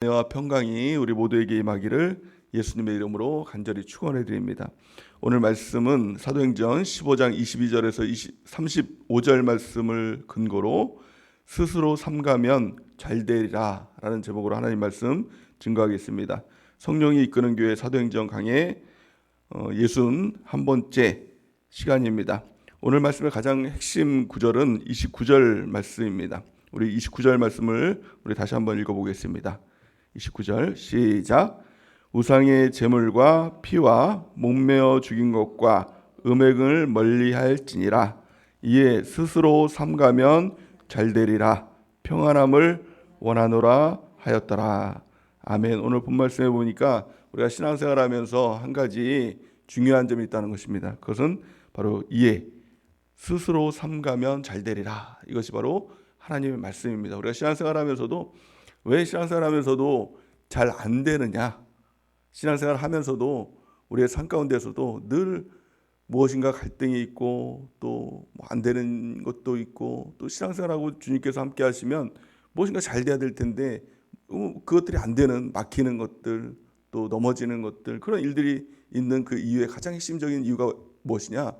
은혜와 평강이 우리 모두에게 임하기를 예수님의 이름으로 간절히 축원해 드립니다. 오늘 말씀은 사도행전 15장 22절에서 35절 말씀을 근거로 스스로 삼가면 잘되리라 라는 제목으로 하나님 말씀 증거하겠습니다. 성령이 이끄는 교회 사도행전 강의 61번째 시간입니다. 오늘 말씀의 가장 핵심 구절은 29절 말씀입니다. 우리 29절 말씀을 우리 다시 한번 읽어보겠습니다. 29절 시작. 우상의 제물과 피와 목매어 죽인 것과 음행을 멀리할지니라. 이에 스스로 삼가면 잘되리라. 평안함을 원하노라 하였더라. 아멘. 오늘 본 말씀에 보니까 우리가 신앙생활하면서 한 가지 중요한 점이 있다는 것입니다. 그것은 바로 이에 스스로 삼가면 잘되리라. 이것이 바로 하나님의 말씀입니다. 우리가 신앙생활하면서도 왜 신앙생활하면서도 잘 안 되느냐? 신앙생활하면서도 우리의 삶 가운데서도 늘 무엇인가 갈등이 있고 또 안 되는 것도 있고 또 신앙생활하고 주님께서 함께 하시면 무엇인가 잘 돼야 될 텐데 그것들이 안 되는 막히는 것들 또 넘어지는 것들 그런 일들이 있는 그 이유의 가장 핵심적인 이유가 무엇이냐?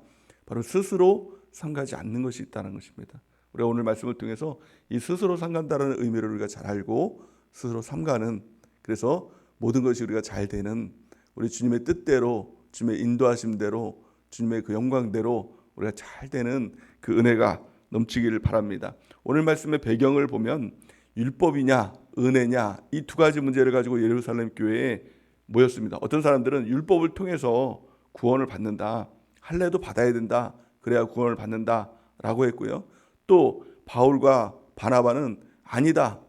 바로 스스로 삼가지 않는 것이 있다는 것입니다. 우리가 오늘 말씀을 통해서 이 스스로 삼간다는 의미를 우리가 잘 알고 스스로 삼가는 그래서 모든 것이 우리가 잘 되는 우리 주님의 뜻대로 주님의 인도하심대로 주님의 그 영광대로 우리가 잘 되는 그 은혜가 넘치기를 바랍니다. 오늘 말씀의 배경을 보면 율법이냐 은혜냐 이 두 가지 문제를 가지고 예루살렘 교회에 모였습니다. 어떤 사람들은 율법을 통해서 구원을 받는다. 할례도 받아야 된다. 그래야 구원을 받는다라고 했고요. 또 바울과 바나바는 아니다.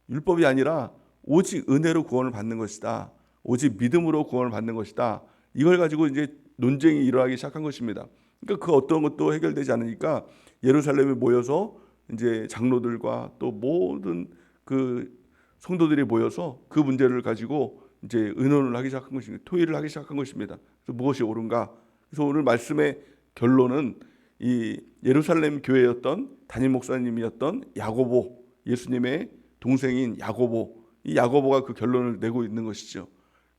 율법이 아니라 오직 은혜로 구원을 받는 것이다. 오직 믿음으로 구원을 받는 것이다. 이걸 가지고 이제 논쟁이 일어나기 시작한 것입니다. 그러니까 그 어떤 것도 해결되지 않으니까 예루살렘에 모여서 이제 장로들과 또 모든 그 성도들이 모여서 그 문제를 가지고 이제 의논을 하기 시작한 것입니다. 토의를 하기 시작한 것입니다. 그래서 무엇이 옳은가? 그래서 오늘 말씀의 결론은 이 예루살렘 교회였던 담임 목사님이었던 야고보, 예수님의 동생인 야고보, 이 야고보가 그 결론을 내고 있는 것이죠.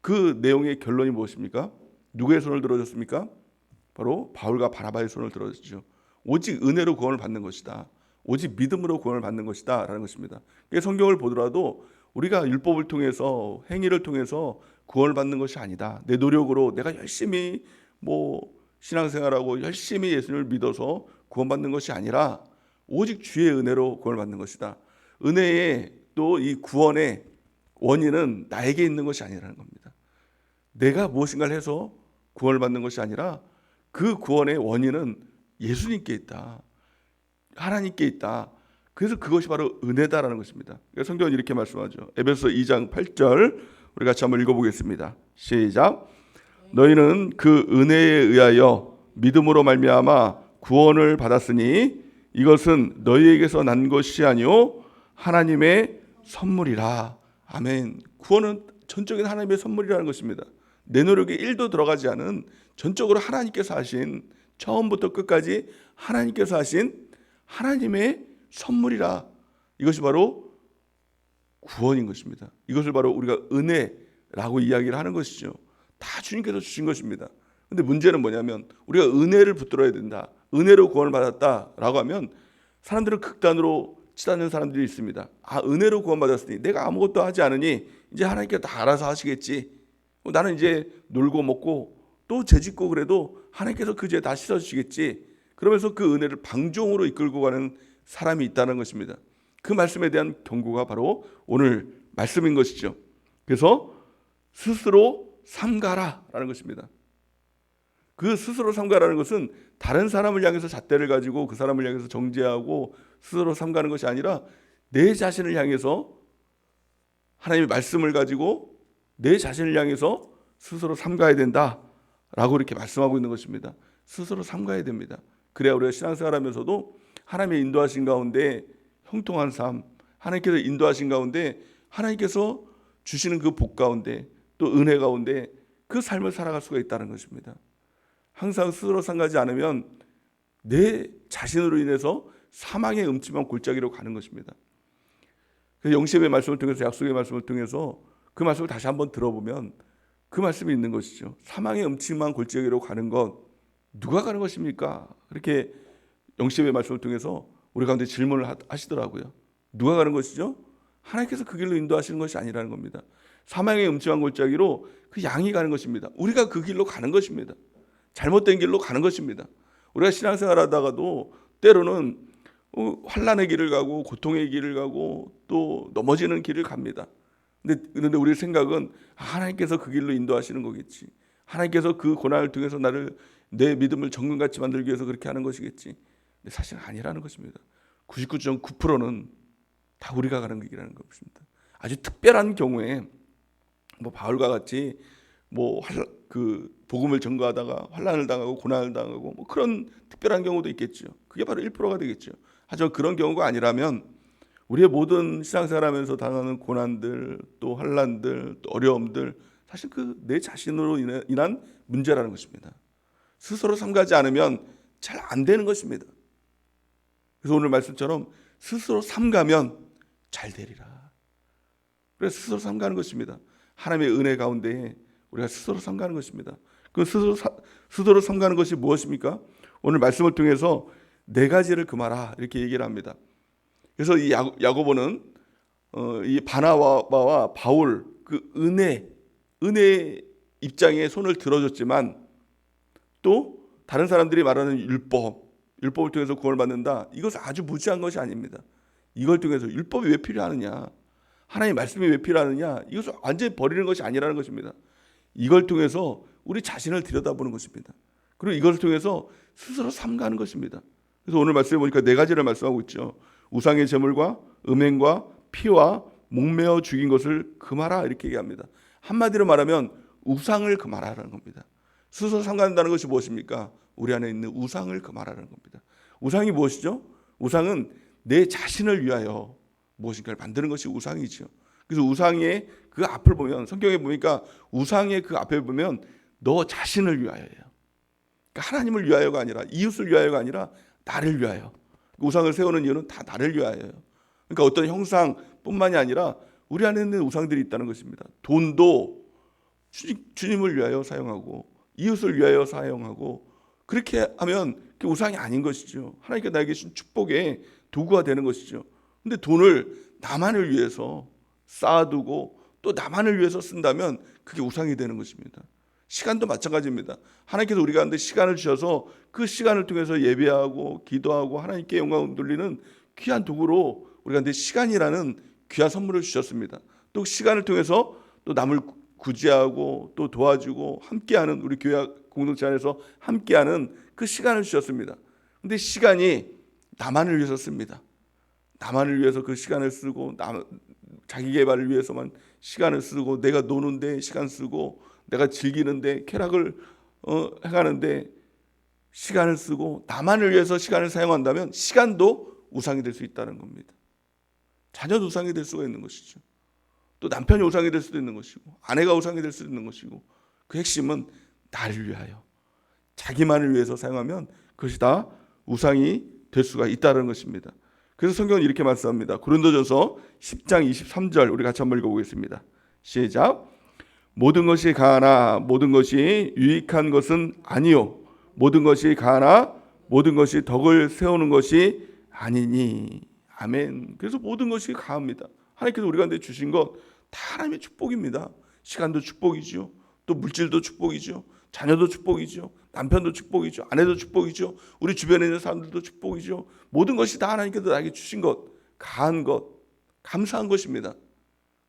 그 내용의 결론이 무엇입니까? 누구의 손을 들어줬습니까? 바로 바울과 바나바의 손을 들어줬죠. 오직 은혜로 구원을 받는 것이다. 오직 믿음으로 구원을 받는 것이다 라는 것입니다. 성경을 보더라도 우리가 율법을 통해서 행위를 통해서 구원을 받는 것이 아니다. 내 노력으로 내가 열심히 신앙생활하고 열심히 예수님을 믿어서 구원받는 것이 아니라 오직 주의 은혜로 구원을 받는 것이다. 은혜의 또 이 구원의 원인은 나에게 있는 것이 아니라는 겁니다. 내가 무엇인가를 해서 구원을 받는 것이 아니라 그 구원의 원인은 예수님께 있다. 하나님께 있다. 그래서 그것이 바로 은혜다라는 것입니다. 성경은 이렇게 말씀하죠. 에베소 2장 8절 우리 같이 한번 읽어보겠습니다. 시작. 너희는 그 은혜에 의하여 믿음으로 말미암아 구원을 받았으니 이것은 너희에게서 난 것이 아니요 하나님의 선물이라. 아멘. 구원은 전적인 하나님의 선물이라는 것입니다. 내 노력에 1도 들어가지 않은 전적으로 하나님께서 하신 처음부터 끝까지 하나님께서 하신 하나님의 선물이라. 이것이 바로 구원인 것입니다. 이것을 바로 우리가 은혜라고 이야기를 하는 것이죠. 다 주님께서 주신 것입니다. 근데 문제는 뭐냐면 우리가 은혜를 붙들어야 된다. 은혜로 구원을 받았다라고 하면 사람들은 극단으로 치닫는 사람들이 있습니다. 은혜로 구원받았으니 내가 아무것도 하지 않으니 이제 하나님께서 다 알아서 하시겠지. 나는 이제 놀고 먹고 또 죄짓고 그래도 하나님께서 그 죄 다 씻어주시겠지. 그러면서 그 은혜를 방종으로 이끌고 가는 사람이 있다는 것입니다. 그 말씀에 대한 경고가 바로 오늘 말씀인 것이죠. 그래서 스스로 삼가라라는 것입니다. 그 스스로 삼가라는 것은 다른 사람을 향해서 잣대를 가지고 그 사람을 향해서 정죄하고 스스로 삼가는 것이 아니라 내 자신을 향해서 하나님의 말씀을 가지고 내 자신을 향해서 스스로 삼가야 된다라고 이렇게 말씀하고 있는 것입니다. 스스로 삼가야 됩니다. 그래야 우리가 신앙생활하면서도 하나님의 인도하신 가운데 형통한 삶, 하나님께서 인도하신 가운데 하나님께서 주시는 그 복 가운데 또 은혜 가운데 그 삶을 살아갈 수가 있다는 것입니다. 항상 스스로 삼가지 않으면 내 자신으로 인해서 사망의 음침한 골짜기로 가는 것입니다. 그래서 영십의 말씀을 통해서, 약속의 말씀을 통해서 그 말씀을 다시 한번 들어보면 그 말씀이 있는 것이죠. 사망의 음침한 골짜기로 가는 것 누가 가는 것입니까? 그렇게 영십의 말씀을 통해서 우리 가운데 질문을 하시더라고요. 누가 가는 것이죠? 하나님께서 그 길로 인도하시는 것이 아니라는 겁니다. 사망의 음침한 골짜기로 그 양이 가는 것입니다. 우리가 그 길로 가는 것입니다. 잘못된 길로 가는 것입니다. 우리가 신앙생활 하다가도 때로는 환난의 길을 가고 고통의 길을 가고 또 넘어지는 길을 갑니다. 그런데 우리 생각은 하나님께서 그 길로 인도하시는 거겠지. 하나님께서 그 고난을 통해서 나를, 내 믿음을 정금같이 만들기 위해서 그렇게 하는 것이겠지. 근데 사실은 아니라는 것입니다. 99.9%는 다 우리가 가는 길이라는 것입니다. 아주 특별한 경우에 뭐 바울과 같이 그 복음을 전거하다가 환난을 당하고 고난을 당하고 뭐 그런 특별한 경우도 있겠죠. 그게 바로 1%가 되겠죠. 하지만 그런 경우가 아니라면 우리의 모든 신앙생활하면서 당하는 고난들, 또 환난들, 또 어려움들, 사실 그 내 자신으로 인한 문제라는 것입니다. 스스로 삼가지 않으면 잘 안 되는 것입니다. 그래서 오늘 말씀처럼 스스로 삼가면 잘 되리라. 그래서 스스로 삼가는 것입니다. 하나님의 은혜 가운데 우리가 스스로 삼가는 것입니다. 그 스스로 삼가는 것이 무엇입니까? 오늘 말씀을 통해서 네 가지를 금하라 이렇게 얘기를 합니다. 그래서 이 야고보는 이 바나바와 바울 그 은혜 입장에 손을 들어줬지만 또 다른 사람들이 말하는 율법을 통해서 구원을 받는다. 이것은 아주 무지한 것이 아닙니다. 이걸 통해서 율법이 왜 필요하느냐? 하나님의 말씀이 왜 필요하느냐? 이것을 완전히 버리는 것이 아니라는 것입니다. 이걸 통해서 우리 자신을 들여다보는 것입니다. 그리고 이것을 통해서 스스로 삼가는 것입니다. 그래서 오늘 말씀해 보니까 네 가지를 말씀하고 있죠. 우상의 제물과 음행과 피와 목매어 죽인 것을 금하라 이렇게 얘기합니다. 한마디로 말하면 우상을 금하라는 겁니다. 스스로 삼가한다는 것이 무엇입니까? 우리 안에 있는 우상을 금하라는 겁니다. 우상이 무엇이죠? 우상은 내 자신을 위하여 무엇인가를 만드는 것이 우상이죠. 그래서 우상의 그 앞을 보면, 성경에 보니까 우상의 그 앞에 보면 너 자신을 위하여예요. 그러니까 하나님을 위하여가 아니라, 이웃을 위하여가 아니라 나를 위하여. 우상을 세우는 이유는 다 나를 위하여요. 그러니까 어떤 형상뿐만이 아니라 우리 안에 있는 우상들이 있다는 것입니다. 돈도 주님을 위하여 사용하고 이웃을 위하여 사용하고, 그렇게 하면 그게 우상이 아닌 것이죠. 하나님께 나에게 주신 축복의 도구가 되는 것이죠. 근데 돈을 나만을 위해서 쌓아두고 또 나만을 위해서 쓴다면 그게 우상이 되는 것입니다. 시간도 마찬가지입니다. 하나님께서 우리 가운데 시간을 주셔서 그 시간을 통해서 예배하고 기도하고 하나님께 영광을 돌리는 귀한 도구로 우리 가운데 시간이라는 귀한 선물을 주셨습니다. 또 시간을 통해서 또 남을 구제하고 또 도와주고 함께하는, 우리 교회 공동체 안에서 함께하는 그 시간을 주셨습니다. 근데 시간이 나만을 위해서 씁니다. 나만을 위해서 그 시간을 쓰고, 자기 개발을 위해서만 시간을 쓰고, 내가 노는데 시간 쓰고, 내가 즐기는데 쾌락을 해가는데 시간을 쓰고, 나만을 위해서 시간을 사용한다면 시간도 우상이 될 수 있다는 겁니다. 자녀도 우상이 될 수가 있는 것이죠. 또 남편이 우상이 될 수도 있는 것이고, 아내가 우상이 될 수도 있는 것이고, 그 핵심은 나를 위하여, 자기만을 위해서 사용하면 그것이 다 우상이 될 수가 있다는 것입니다. 그래서 성경은 이렇게 말씀합니다. 고린도전서 10장 23절 우리 같이 한번 읽어보겠습니다. 시작. 모든 것이 가하나 모든 것이 유익한 것은 아니요, 모든 것이 가하나 모든 것이 덕을 세우는 것이 아니니. 아멘. 그래서 모든 것이 가합니다. 하나님께서 우리 가운데 주신 것 다 하나님의 축복입니다. 시간도 축복이죠. 또 물질도 축복이죠. 자녀도 축복이죠. 남편도 축복이죠. 아내도 축복이죠. 우리 주변에 있는 사람들도 축복이죠. 모든 것이 다 하나님께서 나에게 주신 것, 가한 것, 감사한 것입니다.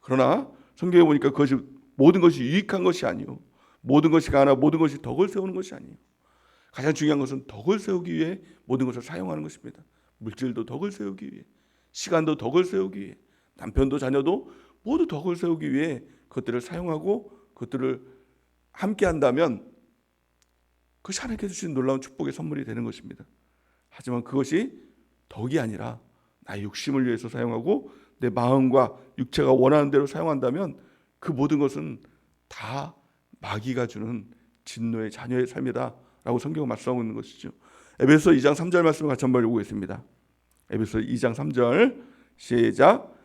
그러나 성경에 보니까 그것이 모든 것이 유익한 것이 아니요, 모든 것이 가하나 모든 것이 덕을 세우는 것이 아니요. 가장 중요한 것은 덕을 세우기 위해 모든 것을 사용하는 것입니다. 물질도 덕을 세우기 위해, 시간도 덕을 세우기 위해, 남편도 자녀도 모두 덕을 세우기 위해 그것들을 사용하고 그것들을 함께 한다면 그것이 하나님께서 주신 놀라운 축복의 선물이 되는 것입니다. 하지만 그것이 덕이 아니라 나의 욕심을 위해서 사용하고 내 마음과 육체가 원하는 대로 사용한다면 그 모든 것은 다 마귀가 주는 진노의 자녀의 삶이다 라고 성경은 말씀하고 있는 것이죠. 에베소 2장 3절 말씀을 같이 한번 읽어보겠습니다. 에베소 2장 3절 시작.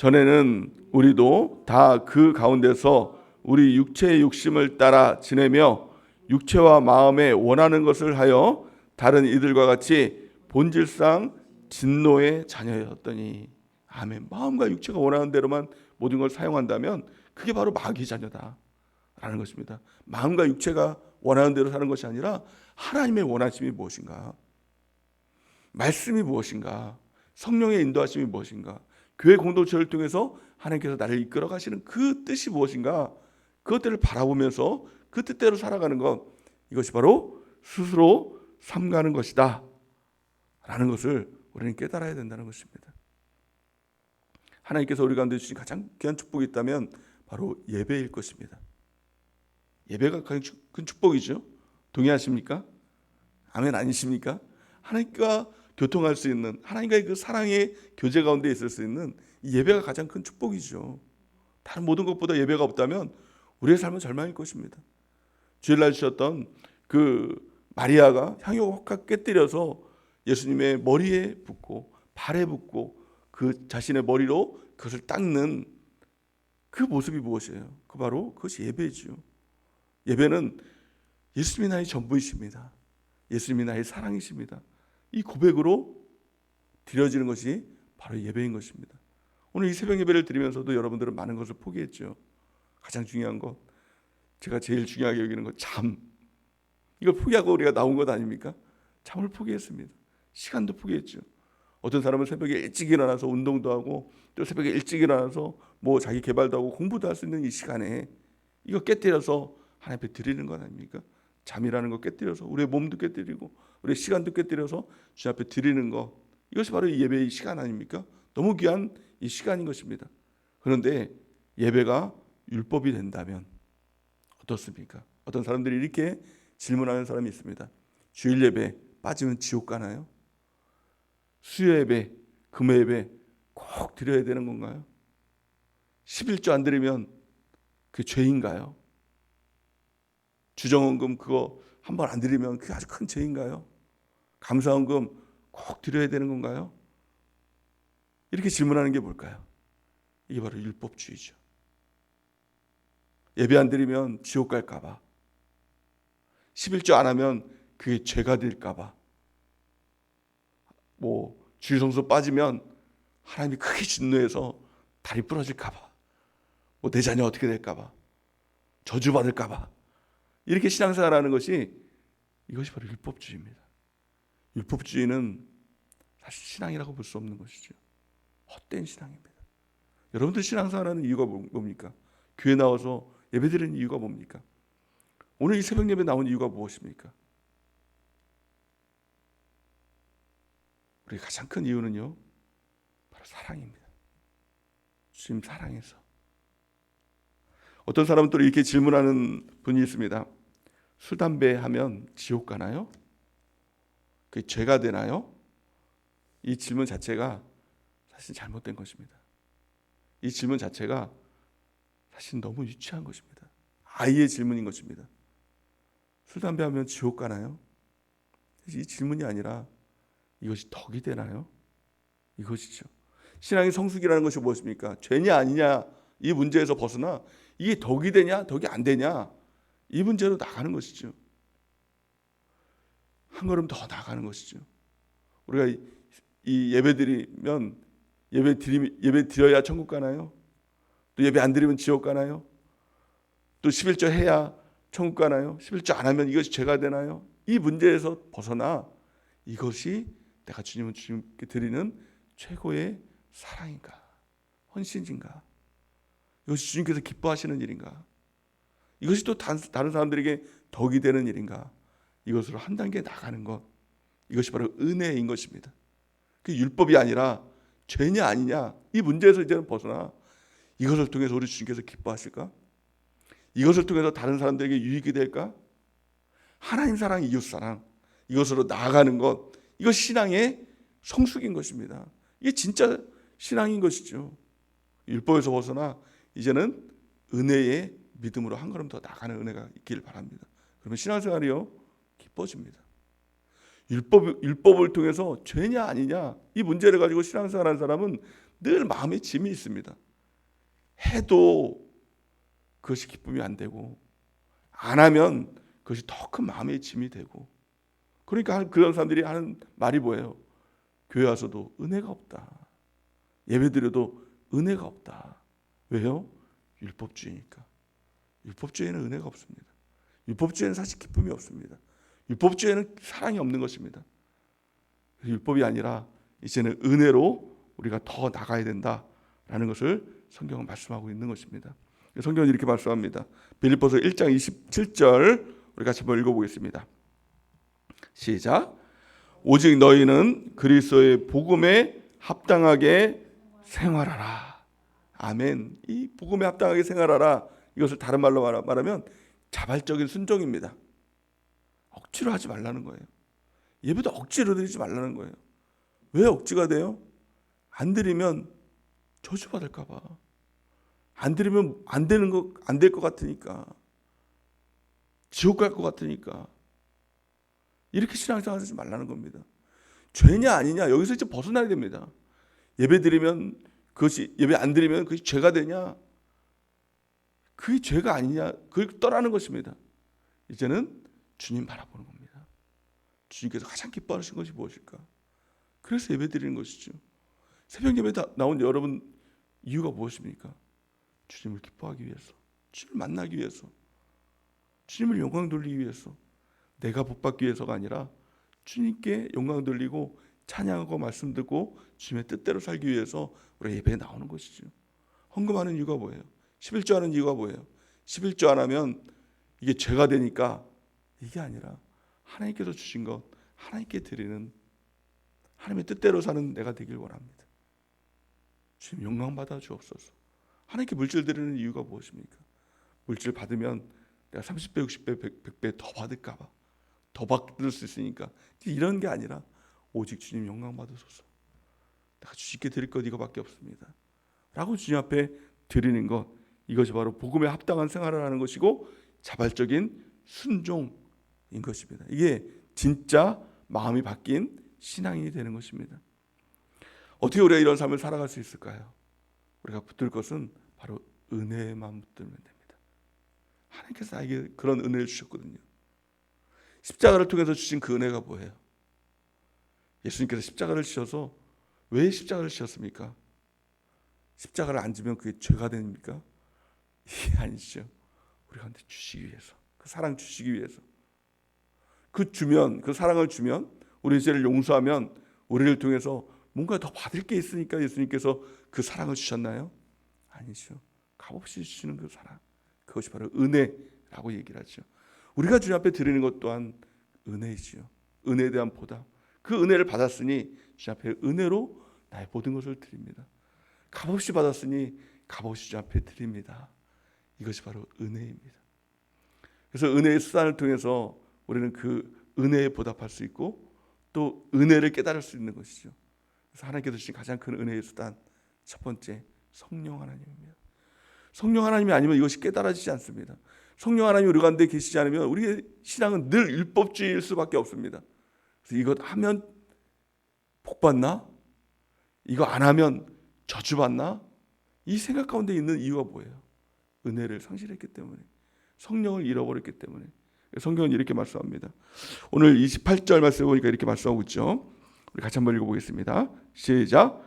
전에는 우리도 다 그 가운데서 우리 육체의 욕심을 따라 지내며 육체와 마음에 원하는 것을 하여 다른 이들과 같이 본질상 진노의 자녀였더니. 아멘. 마음과 육체가 원하는 대로만 모든 걸 사용한다면 그게 바로 마귀의 자녀다 라는 것입니다. 마음과 육체가 원하는 대로 사는 것이 아니라 하나님의 원하심이 무엇인가, 말씀이 무엇인가, 성령의 인도하심이 무엇인가, 교회 공동체를 통해서 하나님께서 나를 이끌어 가시는 그 뜻이 무엇인가, 그것들을 바라보면서 그 뜻대로 살아가는 것, 이것이 바로 스스로 삼가는 것이다 라는 것을 우리는 깨달아야 된다는 것입니다. 하나님께서 우리 가운데 주신 가장 귀한 축복이 있다면 바로 예배일 것입니다. 예배가 가장 큰 축복이죠. 동의하십니까? 아멘 아니십니까? 하나님과 교통할 수 있는, 하나님과의 그 사랑의 교제 가운데 있을 수 있는 이 예배가 가장 큰 축복이죠. 다른 모든 것보다 예배가 없다면 우리의 삶은 절망일 것입니다. 주일날 주셨던 그 마리아가 향유 확 깨뜨려서 예수님의 머리에 붓고 발에 붓고 그 자신의 머리로 그것을 닦는 그 모습이 무엇이에요? 그 바로 그것이 예배죠. 예배는 예수님이 나의 전부이십니다. 예수님이 나의 사랑이십니다. 이 고백으로 드려지는 것이 바로 예배인 것입니다. 오늘 이 새벽 예배를 드리면서도 여러분들은 많은 것을 포기했죠. 가장 중요한 것, 제가 제일 중요하게 여기는 것, 잠. 이걸 포기하고 우리가 나온 것 아닙니까? 잠을 포기했습니다. 시간도 포기했죠. 어떤 사람은 새벽에 일찍 일어나서 운동도 하고 또 새벽에 일찍 일어나서 뭐 자기 개발도 하고 공부도 할 수 있는 이 시간에 이거 깨뜨려서 하나님 앞에 드리는 것 아닙니까? 잠이라는 거 깨뜨려서 우리의 몸도 깨뜨리고 우리의 시간도 깨뜨려서 주님 앞에 드리는 것, 이것이 바로 이 예배의 시간 아닙니까? 너무 귀한 이 시간인 것입니다. 그런데 예배가 율법이 된다면 어떻습니까? 어떤 사람들이 이렇게 질문하는 사람이 있습니다. 주일 예배 빠지면 지옥 가나요? 수요 예배, 금요 예배 꼭 드려야 되는 건가요? 11조 안 드리면 그게 죄인가요? 주정헌금 그거 한 번 안 드리면 그게 아주 큰 죄인가요? 감사헌금 꼭 드려야 되는 건가요? 이렇게 질문하는 게 뭘까요? 이게 바로 율법주의죠. 예배 안 드리면 지옥 갈까 봐, 11조 안 하면 그게 죄가 될까 봐, 뭐 주일 성수 빠지면 하나님이 크게 진노해서 다리 부러질까 봐, 뭐 내 자녀 어떻게 될까 봐, 저주 받을까 봐, 이렇게 신앙생활하는 것이, 이것이 바로 율법주의입니다. 율법주의는 사실 신앙이라고 볼 수 없는 것이죠. 헛된 신앙입니다. 여러분들 신앙생활하는 이유가 뭡니까? 교회 나와서 예배드리는 이유가 뭡니까? 오늘 이 새벽 예배 나온 이유가 무엇입니까? 우리 가장 큰 이유는요, 바로 사랑입니다. 주님 사랑해서. 어떤 사람은 또 이렇게 질문하는 분이 있습니다. 술, 담배 하면 지옥 가나요? 그게 죄가 되나요? 이 질문 자체가 사실 잘못된 것입니다. 이 질문 자체가 사실 너무 유치한 것입니다. 아이의 질문인 것입니다. 술, 담배 하면 지옥 가나요? 이 질문이 아니라 이것이 덕이 되나요? 이것이죠. 신앙의 성숙이라는 것이 무엇입니까? 죄냐 아니냐 이 문제에서 벗어나 이게 덕이 되냐 덕이 안 되냐 이 문제로 나가는 것이죠. 한 걸음 더 나가는 것이죠. 우리가 이 예배 드리면 예배 드려야 천국 가나요? 또 예배 안 드리면 지옥 가나요? 또 11조 해야 천국 가나요? 11조 안 하면 이것이 죄가 되나요? 이 문제에서 벗어나 이것이 내가 주님께 드리는 최고의 사랑인가? 헌신인가? 이것이 주님께서 기뻐하시는 일인가? 이것이 또 다른 사람들에게 덕이 되는 일인가? 이것으로 한 단계 나가는 것, 이것이 바로 은혜인 것입니다. 그 율법이 아니라 죄냐 아니냐 이 문제에서 이제는 벗어나 이것을 통해서 우리 주님께서 기뻐하실까? 이것을 통해서 다른 사람들에게 유익이 될까? 하나님 사랑, 이웃 사랑, 이것으로 나아가는 것, 이것이 신앙의 성숙인 것입니다. 이게 진짜 신앙인 것이죠. 율법에서 벗어나 이제는 은혜의 믿음으로 한 걸음 더 나가는 은혜가 있기를 바랍니다. 그러면 신앙생활이요 기뻐집니다. 율법을 통해서 죄냐 아니냐 이 문제를 가지고 신앙생활하는 사람은 늘 마음에 짐이 있습니다. 해도 그것이 기쁨이 안 되고, 안 하면 그것이 더 큰 마음의 짐이 되고. 그러니까 그런 사람들이 하는 말이 뭐예요? 교회 와서도 은혜가 없다. 예배드려도 은혜가 없다. 왜요? 율법주의니까. 율법주의는 은혜가 없습니다. 율법주의는 사실 기쁨이 없습니다. 율법주의는 사랑이 없는 것입니다. 율법이 아니라 이제는 은혜로 우리가 더 나가야 된다라는 것을 성경은 말씀하고 있는 것입니다. 성경은 이렇게 말씀합니다. 빌립보서 1장 27절 우리 같이 한번 읽어보겠습니다. 시작. 오직 너희는 그리스도의 복음에 합당하게 생활하라. 아멘. 이 복음에 합당하게 생활하라. 이것을 다른 말로 말하면 자발적인 순종입니다. 억지로 하지 말라는 거예요. 예배도 억지로 드리지 말라는 거예요. 왜 억지가 돼요? 안 드리면 저주받을까 봐. 안 드리면 안 될 것 같으니까. 지옥 갈 것 같으니까. 이렇게 신앙생활 하지 말라는 겁니다. 죄냐 아니냐 여기서 이제 벗어나야 됩니다. 예배 드리면 그것이, 예배 안 드리면 그것이 죄가 되냐? 그게 죄가 아니냐? 그걸 떠나는 것입니다. 이제는 주님 바라보는 겁니다. 주님께서 가장 기뻐하시는 것이 무엇일까? 그래서 예배 드리는 것이죠. 새벽 예배 나온 여러분 이유가 무엇입니까? 주님을 기뻐하기 위해서, 주님을 만나기 위해서, 주님을 영광 돌리기 위해서, 내가 복받기 위해서가 아니라 주님께 영광 돌리고 찬양하고 말씀 듣고 주님의 뜻대로 살기 위해서 우리가 예배에 나오는 것이죠. 헌금하는 이유가 뭐예요? 11조 하는 이유가 뭐예요? 11조 안 하면 이게 죄가 되니까, 이게 아니라 하나님께서 주신 것 하나님께 드리는, 하나님의 뜻대로 사는 내가 되길 원합니다. 주님 영광 받아 주옵소서. 하나님께 물질 드리는 이유가 무엇입니까? 물질 받으면 내가 30배, 60배, 100배 더 받을까 봐, 더 받을 수 있으니까. 이런 게 아니라 오직 주님 영광 받으소서. 내가 주님께 드릴 것 이거밖에 없습니다 라고 주님 앞에 드리는 것, 이것이 바로 복음에 합당한 생활을 하는 것이고 자발적인 순종인 것입니다. 이게 진짜 마음이 바뀐 신앙인이 되는 것입니다. 어떻게 우리가 이런 삶을 살아갈 수 있을까요? 우리가 붙들 것은 바로 은혜만 붙들면 됩니다. 하나님께서 나에게 그런 은혜를 주셨거든요. 십자가를 통해서 주신 그 은혜가 뭐예요? 예수님께서 십자가를 지셔서, 왜 십자가를 지셨습니까? 십자가를 안 지면 그게 죄가 됩니까? 이게 아니죠. 우리 가운데 주시기 위해서, 그 사랑 주시기 위해서. 그 사랑을 주면, 우리 죄를 용서하면 우리를 통해서 뭔가 더 받을 게 있으니까 예수님께서 그 사랑을 주셨나요? 아니죠. 값없이 주시는 그 사랑, 그것이 바로 은혜라고 얘기를 하죠. 우리가 주님 앞에 드리는 것 또한 은혜이지요. 은혜에 대한 보답. 그 은혜를 받았으니 주님 앞에 은혜로 나의 모든 것을 드립니다. 값없이 받았으니 값없이 주님 앞에 드립니다. 이것이 바로 은혜입니다. 그래서 은혜의 수단을 통해서 우리는 그 은혜에 보답할 수 있고 또 은혜를 깨달을 수 있는 것이죠. 그래서 하나님께서 주신 가장 큰 은혜의 수단, 첫 번째 성령 하나님입니다. 성령 하나님이 아니면 이것이 깨달아지지 않습니다. 성령 하나님이 우리 가운데 계시지 않으면 우리의 신앙은 늘 율법주의일 수밖에 없습니다. 그래서 이것 하면 복받나? 이거 안 하면 저주받나? 이 생각 가운데 있는 이유가 뭐예요? 은혜를 상실했기 때문에, 성령을 잃어버렸기 때문에. 성경은 이렇게 말씀합니다. 오늘 28절 말씀 보니까 이렇게 말씀하고 있죠. 우리 같이 한번 읽어보겠습니다. 시작.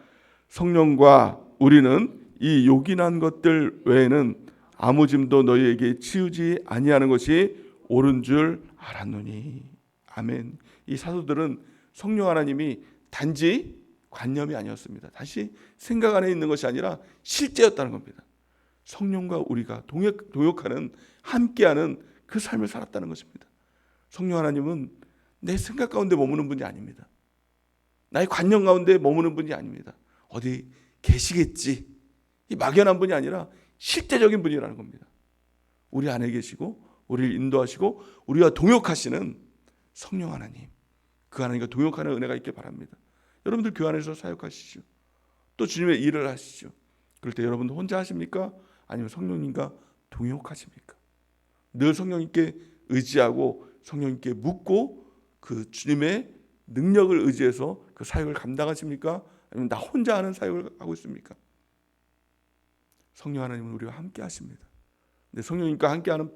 성령과 우리는 이 요긴한 것들 외에는 아무 짐도 너희에게 치우지 아니하는 것이 옳은 줄 알았노니. 아멘. 이 사도들은 성령 하나님이 단지 관념이 아니었습니다. 다시 생각 안에 있는 것이 아니라 실제였다는 겁니다. 성령과 우리가 동역하는, 함께하는 그 삶을 살았다는 것입니다. 성령 하나님은 내 생각 가운데 머무는 분이 아닙니다. 나의 관념 가운데 머무는 분이 아닙니다. 어디 계시겠지, 이 막연한 분이 아니라 실제적인 분이라는 겁니다. 우리 안에 계시고 우리를 인도하시고 우리와 동역하시는 성령 하나님, 그 하나님과 동역하는 은혜가 있길 바랍니다. 여러분들 교회 안에서 사역하시죠. 또 주님의 일을 하시죠. 그럴 때 여러분들 혼자 하십니까? 아니면 성령님과 동역하십니까? 늘 성령님께 의지하고 성령님께 묻고 그 주님의 능력을 의지해서 그 사역을 감당하십니까? 아니면 나 혼자 하는 사역을 하고 있습니까? 성령 하나님은 우리와 함께 하십니다. 근데 성령님과 함께하는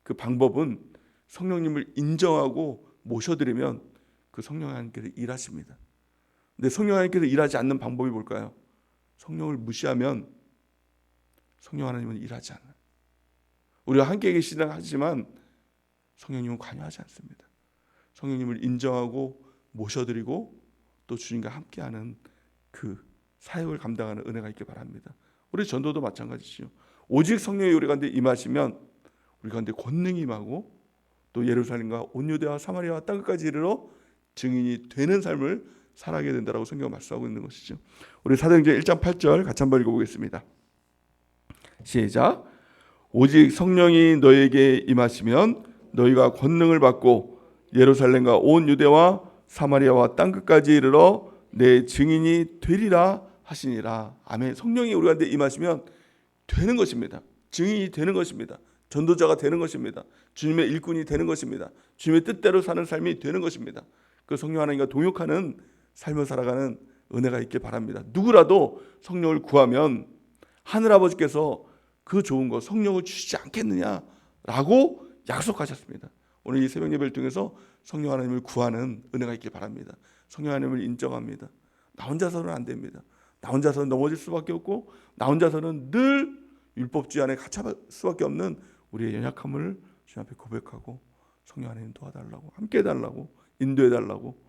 그 방법은 성령님을 인정하고 모셔드리면 그 성령 하나님께서 일하십니다. 근데 성령 하나님께서 일하지 않는 방법이 뭘까요? 성령을 무시하면 성령 하나님은 일하지 않아요. 우리가 함께 계시긴 하지만 성령님은 관여하지 않습니다. 성령님을 인정하고 모셔드리고 또 주님과 함께하는 그 사역을 감당하는 은혜가 있길 바랍니다. 우리 전도도 마찬가지죠. 오직 성령이 우리 가운데 임하시면 우리 가운데 권능이 임하고 또 예루살렘과 온 유대와 사마리아와 땅끝까지 이르러 증인이 되는 삶을 살아가게 된다라고 성경은 말씀하고 있는 것이죠. 우리 사도행전 1장 8절 같이 한번 읽어보겠습니다. 시작. 오직 성령이 너희에게 임하시면 너희가 권능을 받고 예루살렘과 온 유대와 사마리아와 땅끝까지 이르러 내 증인이 되리라 하시니라. 아멘. 성령이 우리 가운데 임하시면 되는 것입니다. 증인이 되는 것입니다. 전도자가 되는 것입니다. 주님의 일꾼이 되는 것입니다. 주님의 뜻대로 사는 삶이 되는 것입니다. 그 성령 하나님과 동역하는 삶을 살아가는 은혜가 있길 바랍니다. 누구라도 성령을 구하면 하늘아버지께서 그 좋은 것 성령을 주시지 않겠느냐라고 약속하셨습니다. 오늘 이 새벽 예배를 통해서 성령 하나님을 구하는 은혜가 있길 바랍니다. 성령 하나님을 인정합니다. 나 혼자서는 안 됩니다. 나 혼자서는 넘어질 수밖에 없고 나 혼자서는 늘 율법주의 안에 갇혀갈 수밖에 없는 우리의 연약함을 주님 앞에 고백하고 성령 하나님 도와달라고 함께 해달라고 인도해달라고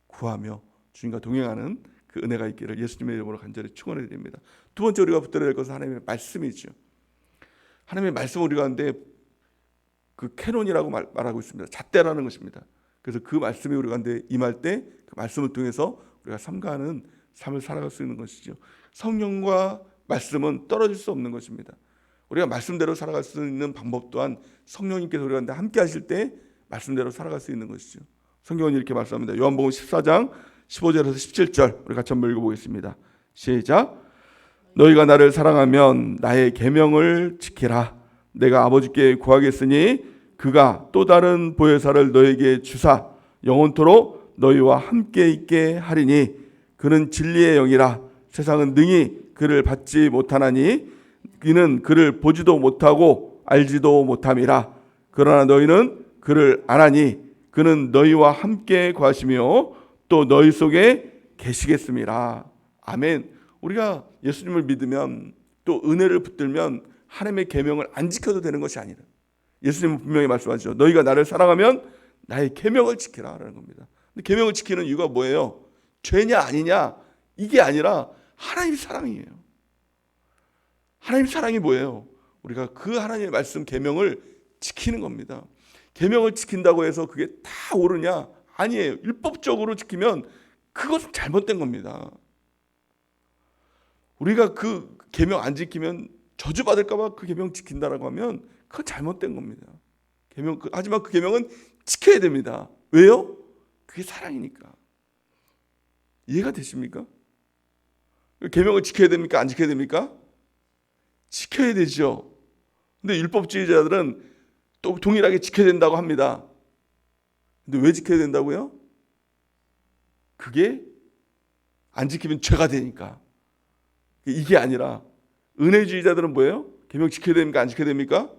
구하며 주님과 동행하는 그 은혜가 있기를 예수님의 이름으로 간절히 축원해 드립니다. 두 번째 우리가 붙들어야 될 것은 하나님의 말씀이죠. 하나님의 말씀을 우리 가운데 그 캐논이라고 말하고 있습니다. 잣대라는 것입니다. 그래서 그 말씀이 우리 가운데 임할 때 그 말씀을 통해서 우리가 삼가하는 삶을 살아갈 수 있는 것이죠. 성령과 말씀은 떨어질 수 없는 것입니다. 우리가 말씀대로 살아갈 수 있는 방법 또한 성령님께서 우리 가운데 함께 하실 때 말씀대로 살아갈 수 있는 것이죠. 성경은 이렇게 말씀합니다. 요한복음 14장 15절에서 17절 우리 같이 한번 읽어보겠습니다. 시작. 너희가 나를 사랑하면 나의 계명을 지키라. 내가 아버지께 구하겠으니 그가 또 다른 보혜사를 너희에게 주사 영원토록 너희와 함께 있게 하리니 그는 진리의 영이라. 세상은 능히 그를 받지 못하나니 이는 그를 보지도 못하고 알지도 못함이라. 그러나 너희는 그를 아나니 그는 너희와 함께 거하시며 또 너희 속에 계시겠습니다. 아멘. 우리가 예수님을 믿으면 또 은혜를 붙들면 하나님의 계명을 안 지켜도 되는 것이 아니라 예수님은 분명히 말씀하시죠. 너희가 나를 사랑하면 나의 계명을 지키라 라는 겁니다. 근데 계명을 지키는 이유가 뭐예요? 죄냐 아니냐 이게 아니라 하나님의 사랑이에요. 하나님의 사랑이 뭐예요? 우리가 그 하나님의 말씀 계명을 지키는 겁니다. 계명을 지킨다고 해서 그게 다 옳으냐? 아니에요. 율법적으로 지키면 그것은 잘못된 겁니다. 우리가 그 계명 안 지키면 저주받을까 봐 그 계명 지킨다라고 하면 그건 잘못된 겁니다. 하지만 그 계명은 지켜야 됩니다. 왜요? 그게 사랑이니까. 이해가 되십니까? 계명을 지켜야 됩니까? 안 지켜야 됩니까? 지켜야 되죠. 근데 율법주의자들은 또 동일하게 지켜야 된다고 합니다. 근데 왜 지켜야 된다고요? 그게 안 지키면 죄가 되니까. 이게 아니라 은혜주의자들은 뭐예요? 계명 지켜야 됩니까? 안 지켜야 됩니까?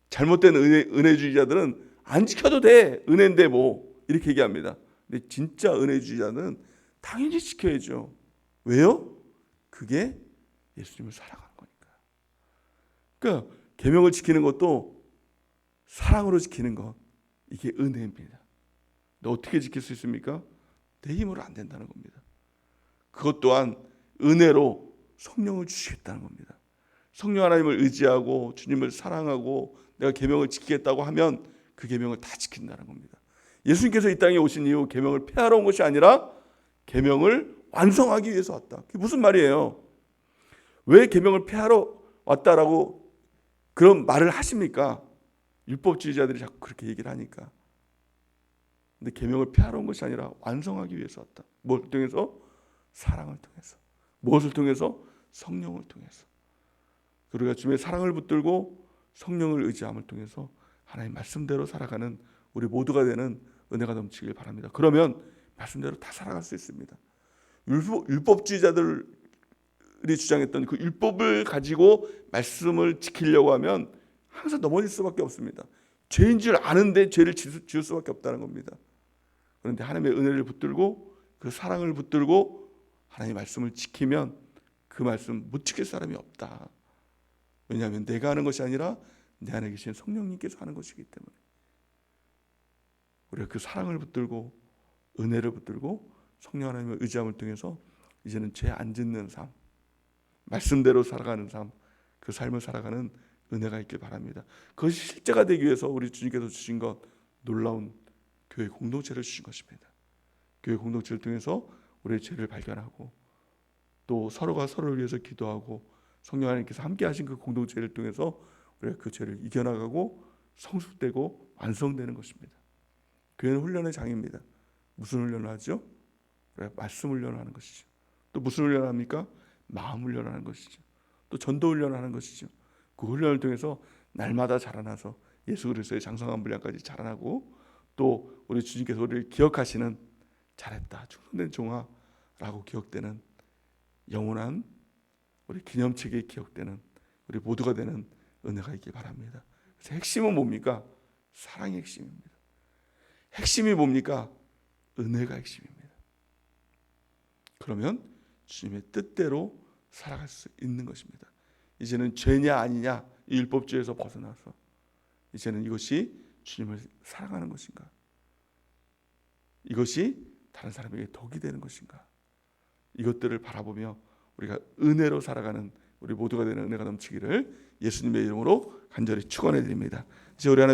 잘못된 은혜주의자들은 안 지켜도 돼. 은혜인데 뭐 이렇게 얘기합니다. 근데 진짜 은혜주의자는 당연히 지켜야죠. 왜요? 그게 예수님을 사랑하는 거니까. 그러니까 계명을 지키는 것도 사랑으로 지키는 것, 이게 은혜입니다. 너 어떻게 지킬 수 있습니까? 내 힘으로 안 된다는 겁니다. 그것 또한 은혜로 성령을 주시겠다는 겁니다. 성령 하나님을 의지하고 주님을 사랑하고 내가 계명을 지키겠다고 하면 그 계명을 다 지킨다는 겁니다. 예수님께서 이 땅에 오신 이후 계명을 폐하러 온 것이 아니라 계명을 완성하기 위해서 왔다. 그게 무슨 말이에요? 왜 계명을 폐하러 왔다라고 그런 말을 하십니까? 율법주의자들이 자꾸 그렇게 얘기를 하니까. 근데 계명을 폐하러 온 것이 아니라 완성하기 위해서 왔다. 무엇을 통해서? 사랑을 통해서. 무엇을 통해서? 성령을 통해서. 우리가 주님의 사랑을 붙들고 성령을 의지함을 통해서 하나님 말씀대로 살아가는 우리 모두가 되는 은혜가 넘치길 바랍니다. 그러면 말씀대로 다 살아갈 수 있습니다. 율법주의자들이 주장했던 그 율법을 가지고 말씀을 지키려고 하면 항상 넘어질 수밖에 없습니다. 죄인 줄 아는데 죄를 지을 수밖에 없다는 겁니다. 그런데 하나님의 은혜를 붙들고 그 사랑을 붙들고 하나님의 말씀을 지키면 그 말씀 못 지킬 사람이 없다. 왜냐하면 내가 하는 것이 아니라 내 안에 계신 성령님께서 하는 것이기 때문에 우리가 그 사랑을 붙들고 은혜를 붙들고 성령 하나님의 의지함을 통해서 이제는 죄 안 짓는 삶, 말씀대로 살아가는 삶, 그 삶을 살아가는 은혜가 있길 바랍니다. 그것이 실제가 되기 위해서 우리 주님께서 주신 것 놀라운 교회 공동체를 주신 것입니다. 교회 공동체를 통해서 우리의 죄를 발견하고 또 서로가 서로를 위해서 기도하고 성령 하나님께서 함께 하신 그 공동체를 통해서 우리가 그 죄를 이겨나가고 성숙되고 완성되는 것입니다. 교회는 훈련의 장입니다. 무슨 훈련을 하죠? 말씀 훈련을 하는 것이죠. 또 무슨 훈련을 합니까? 마음 훈련을 하는 것이죠. 또 전도 훈련을 하는 것이죠. 그 훈련을 통해서 날마다 자라나서 예수 그리스도의 장성한 분량까지 자라나고 또 우리 주님께서 우리를 기억하시는 잘했다 충성된 종아라고 기억되는 영원한 우리 기념책에 기억되는 우리 모두가 되는 은혜가 있길 바랍니다. 그래서 핵심은 뭡니까? 사랑의 핵심입니다. 핵심이 뭡니까? 은혜가 핵심입니다. 그러면 주님의 뜻대로 살아갈 수 있는 것입니다. 이제는 죄냐 아니냐 이 율법주의에서 벗어나서 이제는 이것이 주님을 사랑하는 것인가, 이것이 다른 사람에게 덕이 되는 것인가, 이것들을 바라보며 우리가 은혜로 살아가는 우리 모두가 되는 은혜가 넘치기를 예수님의 이름으로 간절히 축원해 드립니다. 이제 우리 하나